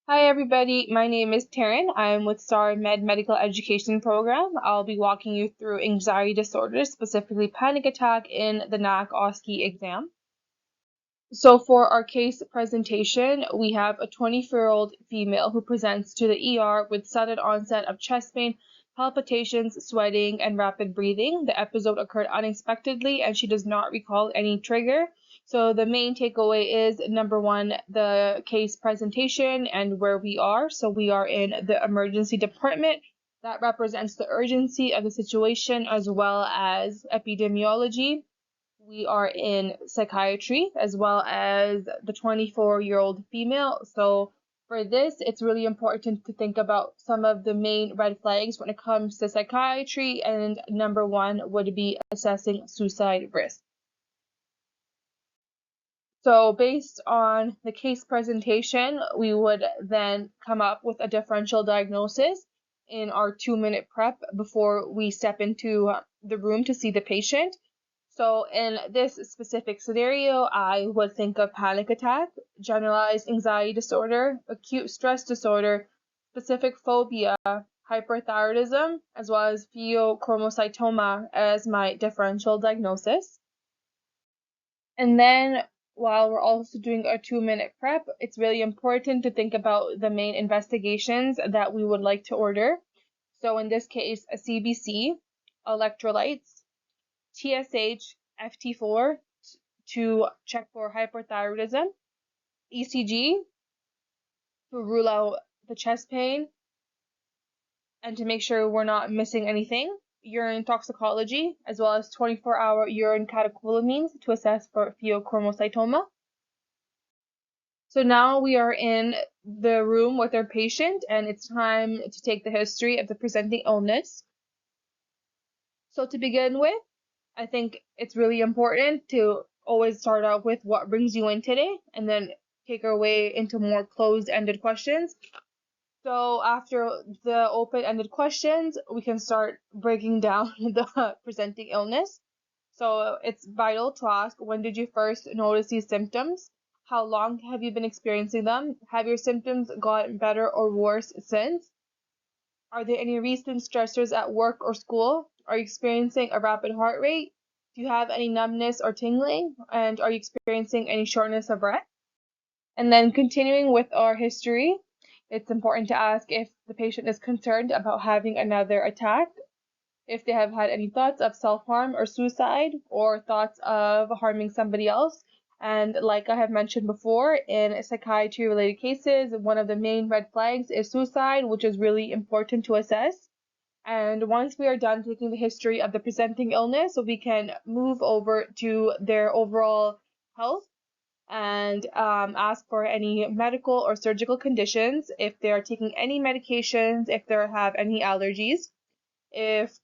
Hi everybody, my name is Taryn. I'm with Starmed Medical Education Program. I'll be walking you through anxiety disorders, specifically panic attack in the NACOSCE exam. So for our case presentation, we have a 24-year-old female who presents to the ER with sudden onset of chest pain, palpitations, sweating, and rapid breathing. The episode occurred unexpectedly and she does not recall any trigger. So the main takeaway is number one, the case presentation and where we are. So we are in the emergency department. That represents the urgency of the situation as well as epidemiology. We are in psychiatry as well as the 24-year-old female. So for this, it's really important to think about some of the main red flags when it comes to psychiatry. And number one would be assessing suicide risk. So based on the case presentation, we would then come up with a differential diagnosis in our 2-minute prep before we step into the room to see the patient. So in this specific scenario, I would think of panic attack, generalized anxiety disorder, acute stress disorder, specific phobia, hyperthyroidism, as well as pheochromocytoma as my differential diagnosis. And then while we're also doing our 2-minute prep, it's really important to think about the main investigations that we would like to order. So in this case, a CBC, electrolytes, TSH, FT4 to check for hyperthyroidism, ECG to rule out the chest pain and to make sure we're not missing anything, urine toxicology, as well as 24-hour urine catecholamines to assess for pheochromocytoma. So now we are in the room with our patient and it's time to take the history of the presenting illness. So to begin with, I think it's really important to always start out with what brings you in today and then take our way into more closed-ended questions. So after the open-ended questions, we can start breaking down the presenting illness. So it's vital to ask, when did you first notice these symptoms? How long have you been experiencing them? Have your symptoms gotten better or worse since? Are there any recent stressors at work or school? Are you experiencing a rapid heart rate? Do you have any numbness or tingling? And are you experiencing any shortness of breath? And then continuing with our history, it's important to ask if the patient is concerned about having another attack, if they have had any thoughts of self-harm or suicide, or thoughts of harming somebody else. And like I have mentioned before, in psychiatry-related cases, one of the main red flags is suicide, which is really important to assess. And once we are done taking the history of the presenting illness, we can move over to their overall health and ask for any medical or surgical conditions, if they are taking any medications, if they have any allergies. If,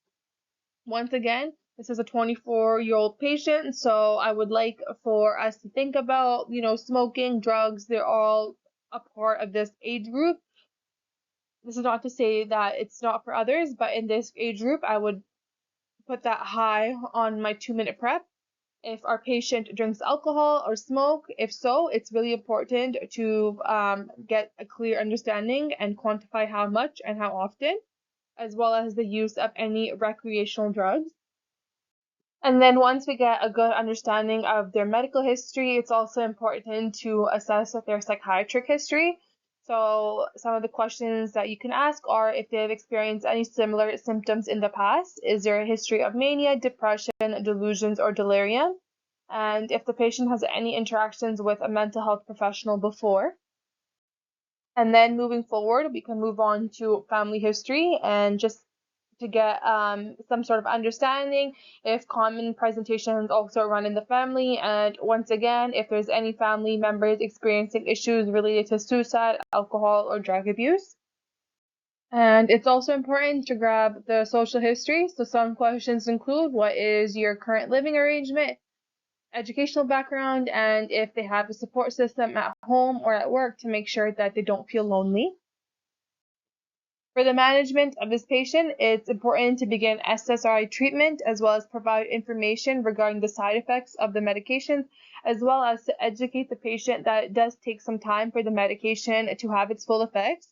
once again, this is a 24-year-old patient, so I would like for us to think about, smoking, drugs, they're all a part of this age group. This is not to say that it's not for others, but in this age group, I would put that high on my 2-minute prep. If our patient drinks alcohol or smoke, if so, it's really important to get a clear understanding and quantify how much and how often, as well as the use of any recreational drugs. And then once we get a good understanding of their medical history, it's also important to assess their psychiatric history. So some of the questions that you can ask are if they've experienced any similar symptoms in the past. Is there a history of mania, depression, delusions, or delirium? And if the patient has any interactions with a mental health professional before. And then moving forward, we can move on to family history and just to get some sort of understanding if common presentations also run in the family, and once again, if there's any family members experiencing issues related to suicide, alcohol, or drug abuse. And it's also important to grab the social history. So some questions include, what is your current living arrangement, educational background, and if they have a support system at home or at work to make sure that they don't feel lonely. For the management of this patient, it's important to begin SSRI treatment as well as provide information regarding the side effects of the medications, as well as to educate the patient that it does take some time for the medication to have its full effects.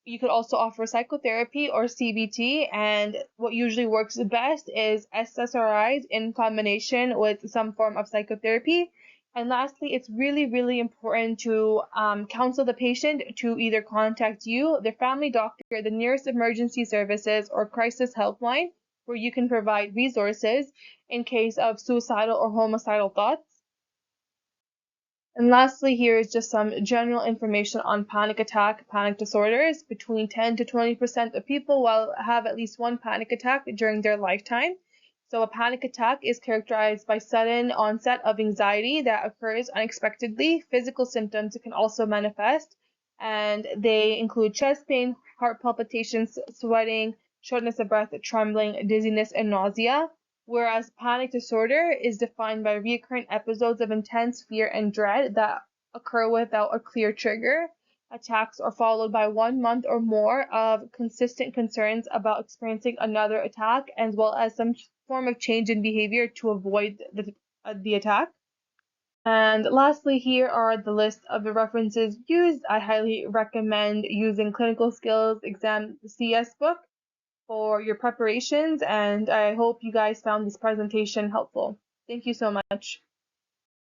You could also offer psychotherapy or CBT, and what usually works best is SSRIs in combination with some form of psychotherapy. And lastly, it's really, really important to counsel the patient to either contact you, their family doctor, the nearest emergency services, or crisis helpline, where you can provide resources in case of suicidal or homicidal thoughts. And lastly, here is just some general information on panic disorders. Between 10 to 20% of people will have at least one panic attack during their lifetime. So a panic attack is characterized by sudden onset of anxiety that occurs unexpectedly. Physical symptoms can also manifest, and they include chest pain, heart palpitations, sweating, shortness of breath, trembling, dizziness, and nausea. Whereas panic disorder is defined by recurrent episodes of intense fear and dread that occur without a clear trigger. Attacks are followed by 1 month or more of consistent concerns about experiencing another attack, as well as some form of change in behavior to avoid the attack. And lastly, here are the list of the references used. I highly recommend using Clinical Skills Exam CS book for your preparations, and I hope you guys found this presentation helpful. Thank you so much.